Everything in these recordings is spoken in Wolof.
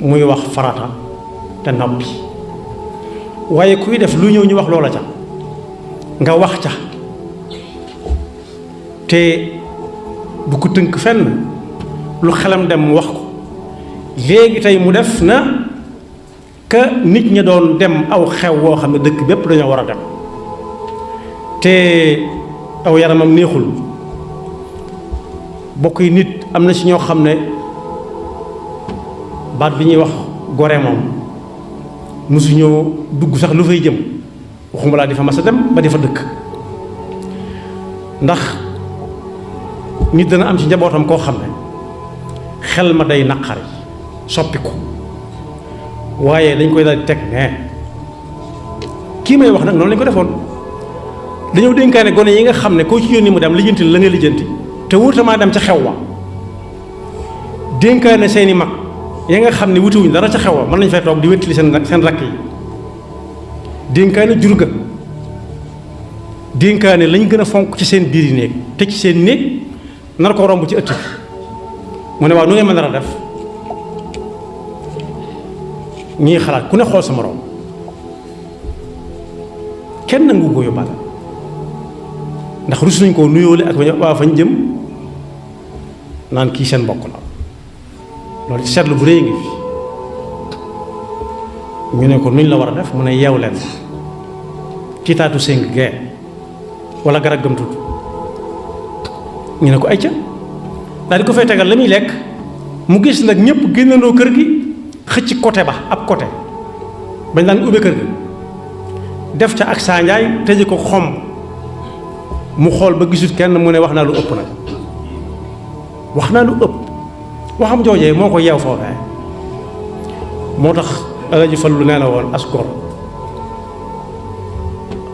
muy wax farata te noppi waaye kuy def lu ñëw ñu wax loola ca nga wax ca te bu ko tënk fenn lu xelam dem mu wax ko léegi tey mu def na ka nit ñi doon dem aw xew woo xam ne dëkk bépp dañoo war a dem te aw yaramam neexul bokk yi nit am na ci ñoo xam ne baat bi ñuy wax gore moom mosuñoo dugg sax lu fay jëm waxuma laa di fa mas a dem ba di fa dëkk ndax nit dana am ci njabootam koo xam ne xel ma day naqari soppiku waaye dañ koy daal di teg ne kii may wax nag noonu lañ ko defoon dañoo dénkaane gone yi nga xam ne koo ci yónni mu dem lijjanti la nga lijjanti te wutamaa dem ca xew wa dénkaane seeni mag ya nga xam ne wutiwuñ dara ca xew wa mën nañ fay toog di wéttali seen rakk yi dénkaane jur ga dénkaane lañ gën a fonk ci seen biir yi néeg te ci seen néeg nar ko romb ci ëtt bi mu ne waaw nu ngeen mën a def ñii xalaat ku ne xool sa moroom kenn nangu ko yóbbaale ndax rus nañ koo nuyoole ak waa fañ jëm naan kii seen mbokk la loolu ci seetlu bu rëy ngi fi ñu ne ko nuñ la war a def mu ne yeew leen tiitaatu séng gee wala garab gëm tudd ñu ne ko ay ca daal di ko fay tegal la muy lekk mu gis nag ñëpp génnandoo kër gi xëcc côté ba ab côté bañ daan ubbe kër gi def ca ak saa njaay tëje ko xom mu xool ba gisut kenn mu ne wax naa lu ëpp nag wax naa lu ëpp waxam joojee moo ko yeew foofee moo tax Alaaji Fallu nee na woon as gor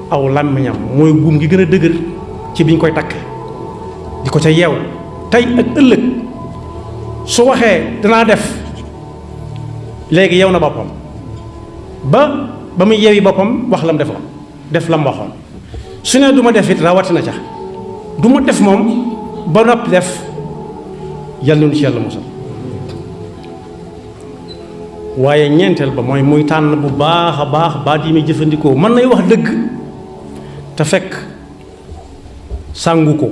aw làmmiñam mooy buum gi gën a dëgër ci biñ koy takke di ko ca yeew tey ak ëllëg su waxee danaa def léegi yeew na boppam ba muy yeewi boppam wax lam defoon def lam waxoon su ne du ma def it rawatina ca du ma def moom ba noppi def yàlla nu ci yàlla musal waaye ñeenteel ba mooy muy tànn bu baax a baax baat yi muy jëfandikoo mën nay wax dëgg te fekk sàngu ko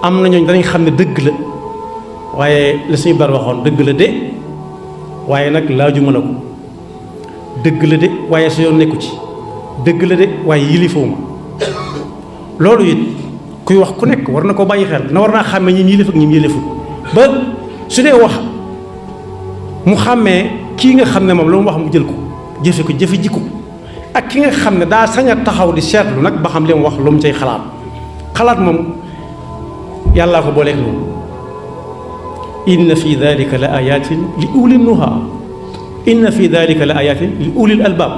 am na ñooñ danañ xam ne dëgg la waaye la suñu bar waxoon dëgg la de waaye nag laajuma la ko dëgg la de waaye sa yoon nekku ci dëgg la de waaye yilifoo ma loolu it kuy wax ku nekk war na ko bàyyi xel na war naa xàmmee ñi yilif ak ñi yilifut ba su dee wax mu xàmmee kii nga xam ne moom lu mu wax mu jël ko jëfe jikko ak ki nga xam ne daa sañ a taxaw di seetlu nag ba xam li mu wax lu mu cay xalaat moom yàllaa ko booleeg loolu inna fi dalika la ayatin li ulil nuha inna fi dalika la ayatin li ulil albab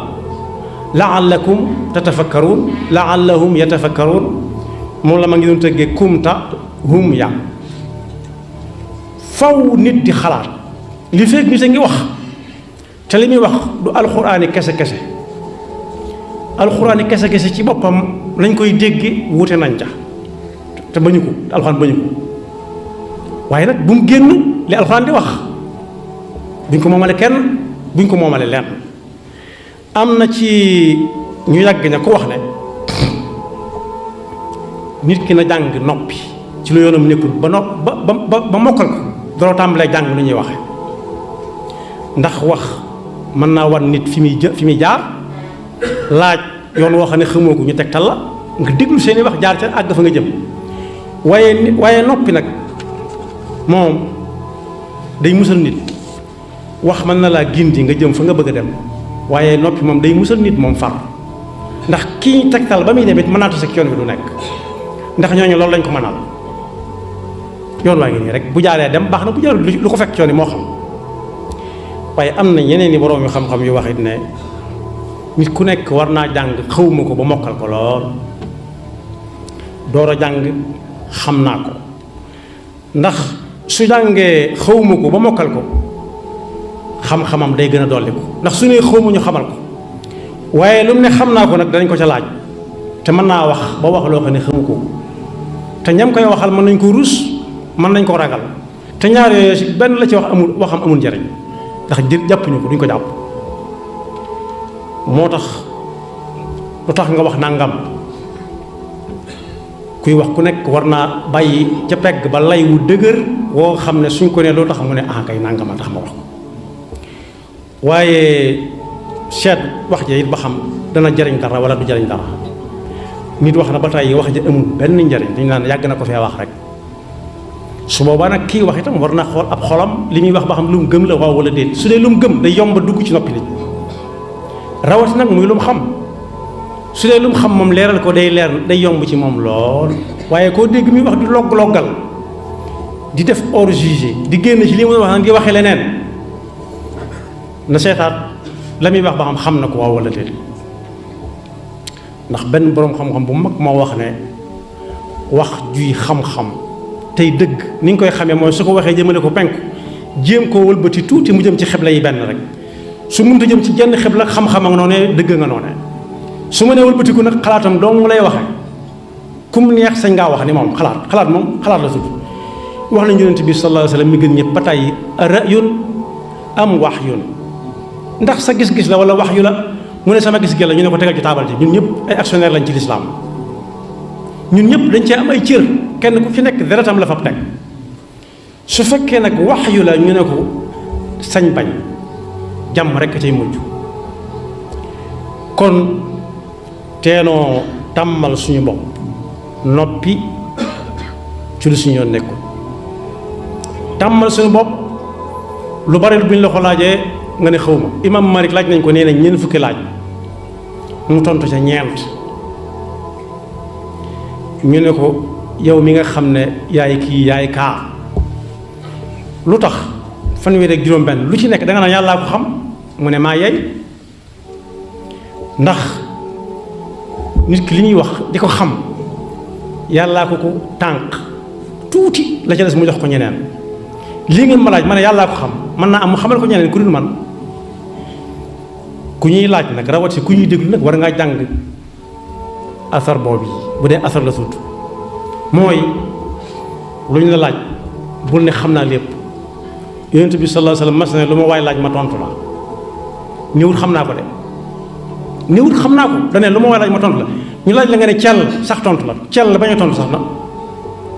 laallakum tatafakkaruun laallahum yatafakkaruun moom la ma ngi doon tëggee kumta hum ya faw nit di xalaat li fekk nit a ngi wax te li muy wax du alxuraani kese kese ci boppam lañ koy dégge wuute nañ ca te bañu ko alxuraan bañu ko waaye nag bu mu génn li alxuraan di wax buñ ko moomale kenn buñ ko moomale lenn am na ci ñu yàgg ña ko wax ne nit ki na jàng noppi ci lu yoonam nekkul ba mokkal ko doo tàmbalee jàng lu ñuy waxe ndax wax mën naa wan nit fi muy jaar laaj yoon woo xam ne xamoo ko ñu tegtal la nga déglu seeni wax jaar ca àgg fa nga jëm waaye noppi nag moom day musal nit wax mën na laa gindi nga jëm fa nga bëgg a dem waaye noppi moom day musal nit moom far ndax kii tegtal ba muy demit mën naa tase ak yoon bi du nekk ndax ñooñu loolu lañ ko mënal yoon waa ngi nii rek bu jaaree dem baax na bu jaarul lu ko fekk yoon yi moo xam waaye am na yeneen i borom yu xam-xam yu wax it ne nit ku nekk war naa jàng xawma ko ba mokkal ko lool door a jàng xam naa ko ndax su jàngee xawma ko ba mokkal ko xam-xamam day gën a dolli ko ndax su ne xawma ñu xamal ko waaye lu mu ne xam naa ko nag danañ ko ca laaj te mën naa wax ba wax loo xam ne xamu ko te ñam koy waxal mën nañ ko rus mën nañ ko ragal te ñaar yooyu si benn la ci wax waxam amul njariñ ndax jàppuñu ko duñ ko jàpp moo tax lu tax nga wax nangam kuy wax ku nekk war naa bàyyi ca pegg ba lay wu dëgër woo xam ne suñ ko ne loo tax mu ne ah kay nangama tax ma wax ko waaye seet wax ja it ba xam dana jariñ dara wala du jariñ dara nit wax na ba tey wax ja amul benn njariñ dañu naan yàgg na ko fee wax rek su boobaa nag kii wax itam war na xool ab xolam li muy wax ba xam lu mu gëm la waaw wala déet su dee lu mu gëm day yomb dugg ci noppi nit rawati nag muy lu mu xam su dee lu mu xam moom leeral ko day leer day yomb ci moom lool waaye koo dégg muy wax di logg-loggal di def hors jugé di génn ci li mu wax nag di waxee leneen na seetaat la muy wax ba xam na ko waaw wala déet ndax benn boroom xam-xam bu mag moo wax ne wax juy xam-xam tey dëgg ni nga koy xamee mooy su ko waxee jëmale ko penku jéem koo wëlbati tuuti mu jëm ci xibla yi benn rek su mënta jëm ci jenn xibla xam-xam ak noonee dëgg nga noonee su ma nee wëlbatiku nag xalaatam dong lay waxe kum neex sañ ngaa wax ni moom xalaat moom xalaat la tudd wax nañu Yonent bi sallallahu alayhi wa sallam mi gën ñëpp ba tey ra'yun am wahyun ndax sa gis-gis la wala wax yu la mu ne sama gis-gis la ñu ne ko tegal ci taabal ji ñun ñëpp ay actionnaire lañ ci lislaam ñun ñëpp dañ cee am ay cër kenn ku ci nekk deretam la fab teg su fekkee nag wax yu la ñu ne ko sañ bañ jàmm rekk cay mujj kon teenoo tàmmal suñu bopp noppi ci lu suñu yoon nekkul tàmmal suñu bopp lu bari bu ñu la ko laajee nga ne xawma imam Malik laaj nañ ko nee nañ ñeent fukki laaj mu tontu ca ñeent ñu ne ko yow mi nga xam ne yaay kii yaay kaa lu tax fanweer ak juróom-benn lu ci nekk da nga naan yàllaa ko xam mu ne maa yey ndax nit ki li ñuy wax di ko xam yàllaa ko tànk tuuti la ca des mu jox ko ñeneen lii ngeen ma laaj ma ne yàllaa ko xam mën naa am mu xamal ko ñeneen ku dul man ku ñuy laaj nag rawat si ku ñuy déglu nag war ngaa jàng asar boobu yi bu dee asar la tuut mooy lu ñu la laaj bul ne xam naa lépp yonent bi sallallahu alayhi wasallam mas ne lu ma waay laaj ma tontu la ñëwut xam naa ko de ñëwut xam naa ko dane lu ma waay laaj ma tontu la ñu laaj la nga ne cell sax tontu la cell bañ a tontu sax na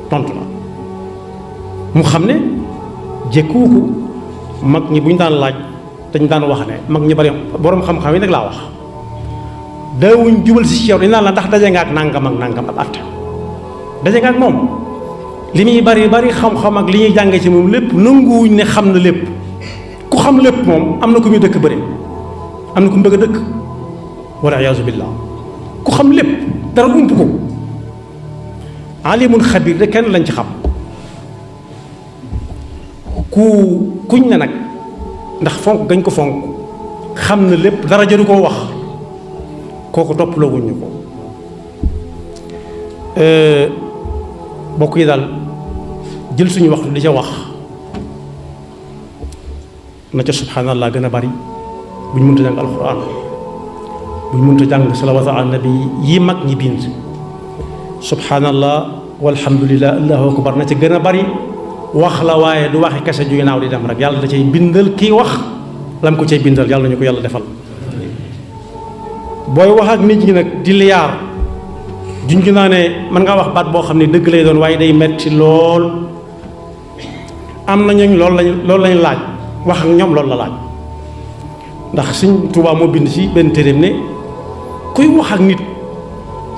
tontu la mu xam ne jékkuwu ko mag ñi bu ñu daan laaj dañ daan wax ne mag ñi bari boroom xam-xam yi nag laa wax daawuñ jubal si ci yow dañ naan la ndax daje nga ak nangam ak nangam ab at daje nga ak moom li muy bari bari xam-xam ak li ñuy jànge ci moom lépp nanguwuñ ne xam na lépp ku xam lépp moom am na ku muy dëkk bëri am na ku mu bëgg a dëkk wala iyaazu billah ku xam lépp dara ump ko alimun xabir de kenn lañ ci xam kuñ ne nag ndax fonk gañ ko fonk xam na lépp dara jëru koo wax kooku toppaloo wuñ ñu ko bokk yi daal jël suñu waxtu di ca wax na ca subhanallah gën a bari bu ñu mënta jàng alquran bu ñu mënta jàng salawaatu ala nabi yi mag ñi bind subhanallah walhamdulillah allahu akbar na ca gën a bari wax la waaye du waxe kese ju naaw di dem rek yàlla da cay bindal kii wax lam ko cay bindal yàlla ñu ko yàlla defal booy wax ak nit ñi nag di liyaar junj naa ne mën ngaa wax baat boo xam ne dëgg lay doon waaye day metti lool am na ñooñ loolu lañ laaj wax ak ñoom loolu la laaj ndax Sëñ Tuubaa moo bind ci benn téereem ne kuy wax ak nit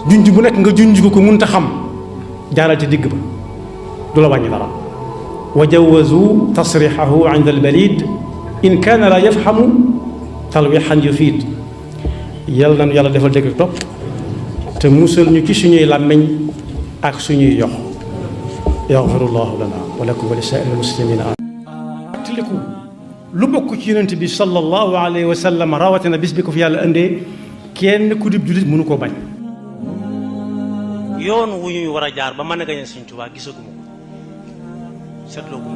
junj bu nekk nga junj ko mënta xam jaaral ci digg ba du la wàññi dara wa jawazu tasrixahu inda albalid in kaana la yafhamu talwixan yufiid yàlla nañu yàlla defal dégg topp te musal ñu ci suñuy làmmiñ ak suñuy yox yaxfirullahu lana wa lakum wa li saa'iril muslimina fàttaliku lu bokk ci yonent bi sallallahu alayhi wa sallam rawatina bis bi ko fi yàlla indee kenn ku dib jullit mënu koo bañ yoon wu ñuy war a jaar ba mën a gañe Sëñ Tuubaa gisaguma ko seetloo ko